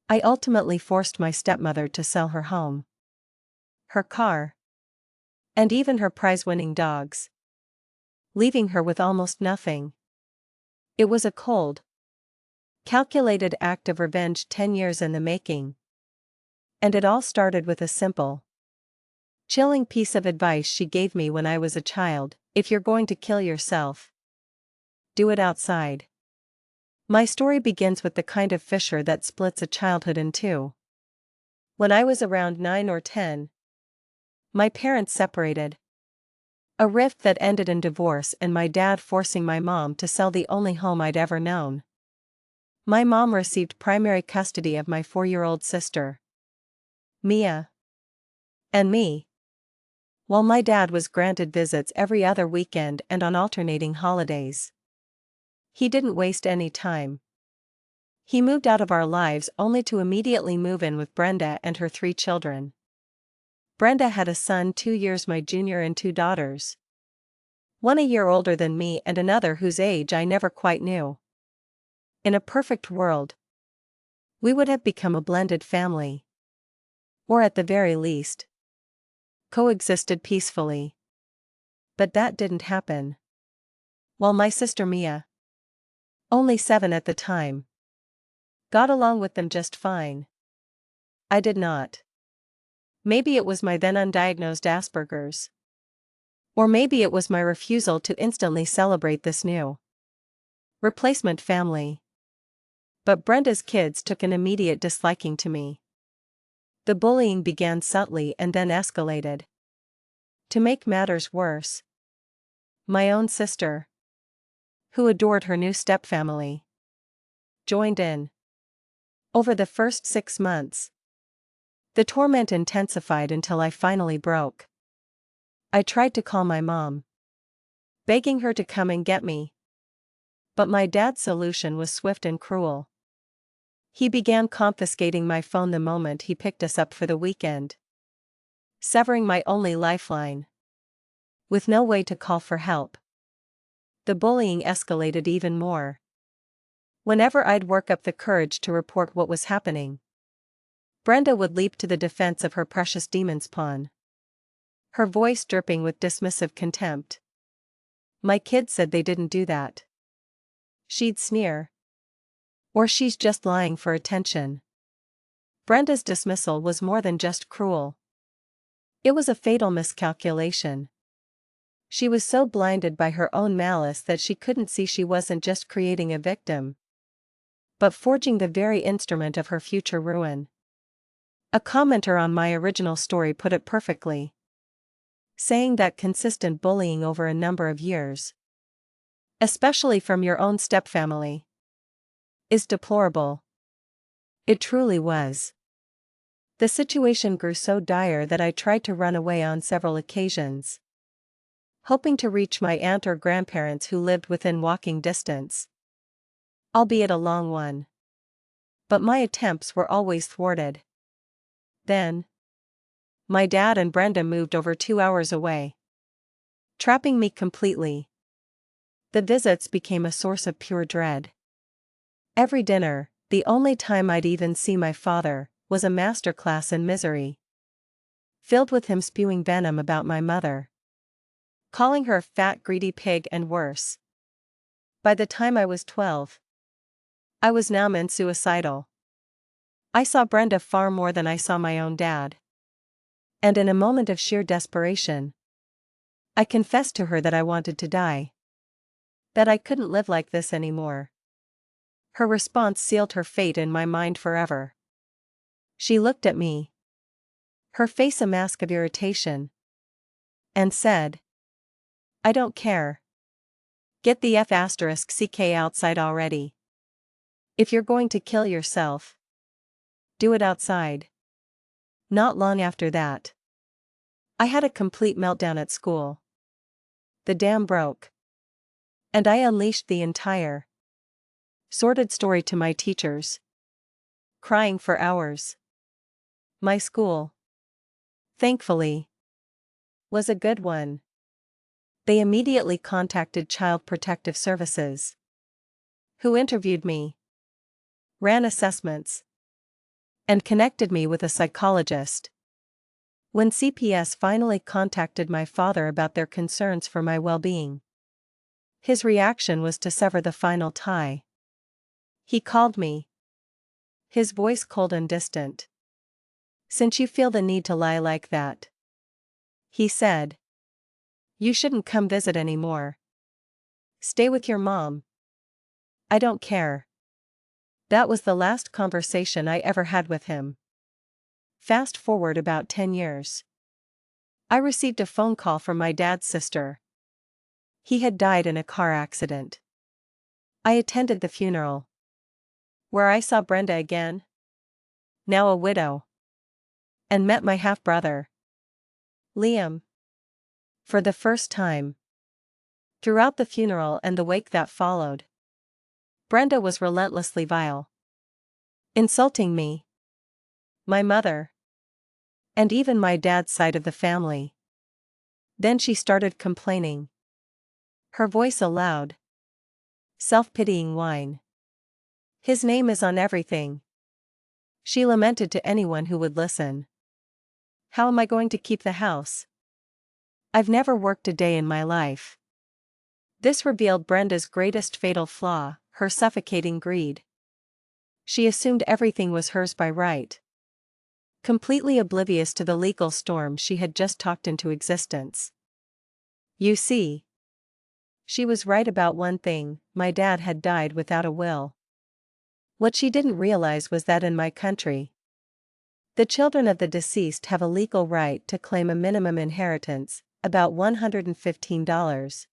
I ultimately forced my stepmother to sell her home, her car, and even her prize-winning dogs, leaving her with almost nothing. It was a cold, calculated act of revenge 10 years in the making. And it all started with a simple, chilling piece of advice she gave me when I was a child: if you're going to kill yourself, do it outside. My story begins with the kind of fissure that splits a childhood in two. When I was around 9 or 10, my parents separated. A rift that ended in divorce and my dad forcing my mom to sell the only home I'd ever known. My mom received primary custody of my 4-year-old sister, Mia, and me, while my dad was granted visits every other weekend and on alternating holidays. He didn't waste any time. He moved out of our lives only to immediately move in with Brenda and her 3 children. Brenda had a son 2 years my junior and 2 daughters. One a year older than me and another whose age I never quite knew. In a perfect world, we would have become a blended family. Or at the very least, coexisted peacefully. But that didn't happen. While my sister Mia, only 7 at the time, got along with them just fine, I did not. Maybe it was my then undiagnosed Asperger's. Or maybe it was my refusal to instantly celebrate this new replacement family. But Brenda's kids took an immediate disliking to me. The bullying began subtly and then escalated. To make matters worse, my own sister, who adored her new stepfamily, joined in. Over the first 6 months, the torment intensified until I finally broke. I tried to call my mom, begging her to come and get me. But my dad's solution was swift and cruel. He began confiscating my phone the moment he picked us up for the weekend, severing my only lifeline. With no way to call for help, the bullying escalated even more. Whenever I'd work up the courage to report what was happening, Brenda would leap to the defense of her precious demon's pawn, her voice dripping with dismissive contempt. My kids said they didn't do that. She'd sneer. Or she's just lying for attention. Brenda's dismissal was more than just cruel. It was a fatal miscalculation. She was so blinded by her own malice that she couldn't see she wasn't just creating a victim, but forging the very instrument of her future ruin. A commenter on my original story put it perfectly, saying that consistent bullying over a number of years, especially from your own stepfamily, is deplorable. It truly was. The situation grew so dire that I tried to run away on several occasions, hoping to reach my aunt or grandparents who lived within walking distance, albeit a long one. But my attempts were always thwarted. Then, my dad and Brenda moved over 2 hours away, trapping me completely. The visits became a source of pure dread. Every dinner, the only time I'd even see my father, was a masterclass in misery, filled with him spewing venom about my mother, calling her a fat greedy pig and worse. By the time I was 12, I was numb and suicidal. I saw Brenda far more than I saw my own dad. And in a moment of sheer desperation, I confessed to her that I wanted to die. That I couldn't live like this anymore. Her response sealed her fate in my mind forever. She looked at me, her face a mask of irritation, and said, "I don't care. Get the F***ck outside already. If you're going to kill yourself, do it outside." Not long after that, I had a complete meltdown at school. The dam broke, and I unleashed the entire sordid story to my teachers, crying for hours. My school, thankfully, was a good one. They immediately contacted Child Protective Services, who interviewed me, ran assessments, and connected me with a psychologist. When CPS finally contacted my father about their concerns for my well-being, his reaction was to sever the final tie. He called me, his voice cold and distant. "Since you feel the need to lie like that," he said, "you shouldn't come visit anymore. Stay with your mom." "I don't care." That was the last conversation I ever had with him. Fast forward about 10 years. I received a phone call from my dad's sister. He had died in a car accident. I attended the funeral, where I saw Brenda again, now a widow, and met my half-brother, Liam, for the first time. Throughout the funeral and the wake that followed, Brenda was relentlessly vile, insulting me, my mother, and even my dad's side of the family. Then she started complaining, her voice a loud, self-pitying whine. "His name is on everything," she lamented to anyone who would listen. "How am I going to keep the house? I've never worked a day in my life." This revealed Brenda's greatest fatal flaw, her suffocating greed. She assumed everything was hers by right, completely oblivious to the legal storm she had just talked into existence. You see, she was right about one thing: my dad had died without a will. What she didn't realize was that in my country, the children of the deceased have a legal right to claim a minimum inheritance, about $115,000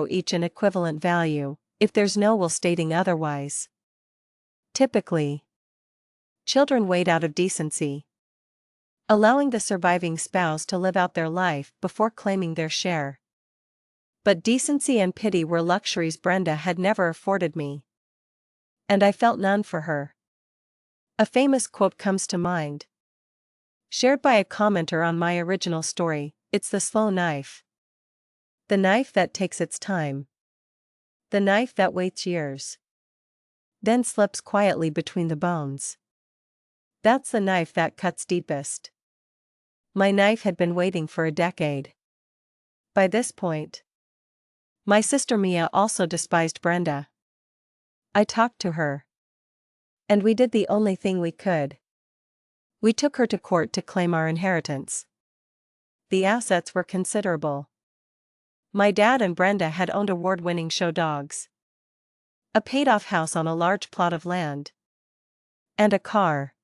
each in equivalent value, if there's no will stating otherwise. Typically, children wait out of decency, allowing the surviving spouse to live out their life before claiming their share. But decency and pity were luxuries Brenda had never afforded me, and I felt none for her. A famous quote comes to mind, shared by a commenter on my original story: "It's the slow knife. The knife that takes its time. The knife that waits years, then slips quietly between the bones. That's the knife that cuts deepest." My knife had been waiting for a decade. By this point, my sister Mia also despised Brenda. I talked to her, and we did the only thing we could. We took her to court to claim our inheritance. The assets were considerable. My dad and Brenda had owned award-winning show dogs, a paid-off house on a large plot of land, and a car.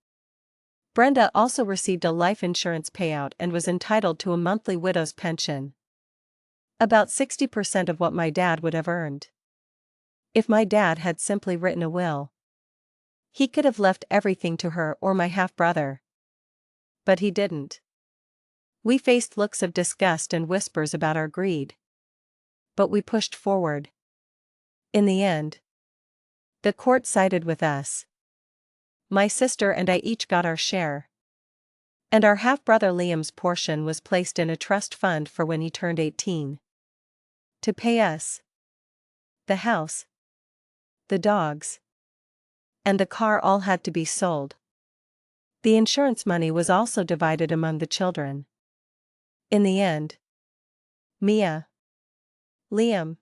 Brenda also received a life insurance payout and was entitled to a monthly widow's pension, about 60% of what my dad would have earned. If my dad had simply written a will, he could have left everything to her or my half-brother. But he didn't. We faced looks of disgust and whispers about our greed, but we pushed forward. In the end, the court sided with us. My sister and I each got our share, and our half-brother Liam's portion was placed in a trust fund for when he turned 18. To pay us, the house, the dogs, and the car all had to be sold. The insurance money was also divided among the children. In the end, Mia, Liam,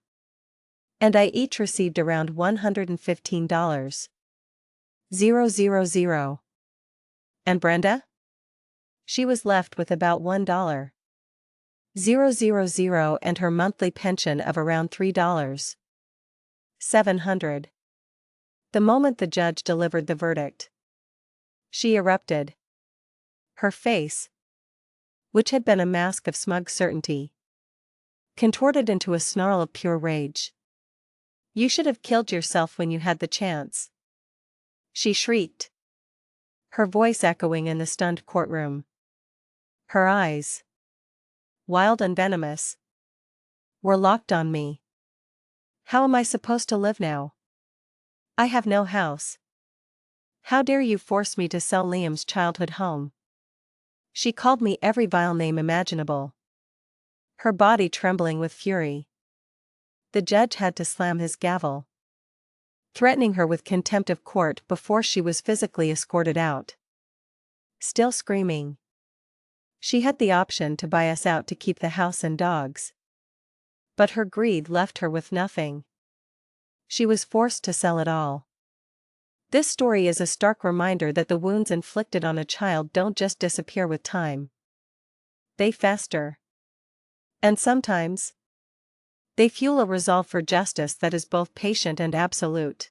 and I each received around $115,000. And Brenda? She was left with about $1,000, and her monthly pension of around $3,700. The moment the judge delivered the verdict, she erupted. Her face, which had been a mask of smug certainty, contorted into a snarl of pure rage. "You should have killed yourself when you had the chance," she shrieked, her voice echoing in the stunned courtroom. Her eyes, wild and venomous, were locked on me. "How am I supposed to live now? I have no house. How dare you force me to sell Liam's childhood home?" She called me every vile name imaginable, her body trembling with fury. The judge had to slam his gavel. threatening her with contempt of court before she was physically escorted out. Still screaming. She had the option to buy us out to keep the house and dogs. But her greed left her with nothing. She was forced to sell it all. This story is a stark reminder that the wounds inflicted on a child don't just disappear with time. They fester. And sometimes, they fuel a resolve for justice that is both patient and absolute.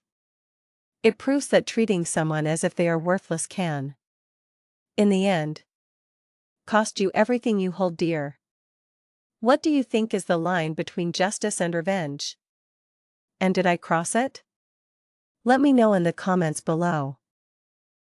It proves that treating someone as if they are worthless can, in the end, cost you everything you hold dear. What do you think is the line between justice and revenge? And did I cross it? Let me know in the comments below.